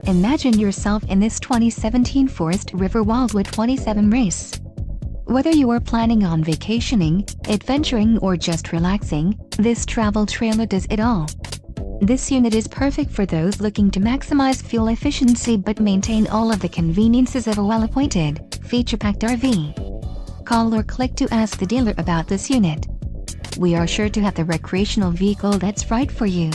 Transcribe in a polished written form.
Imagine yourself in this 2017 Forest River WILDWOOD 27REIS. Whether you are planning on vacationing, adventuring or just relaxing, this travel trailer does it all. This unit is perfect for those looking to maximize fuel efficiency but maintain all of the conveniences of a well-appointed, feature-packed RV. Call or click to ask the dealer about this unit. We are sure to have the recreational vehicle that's right for you.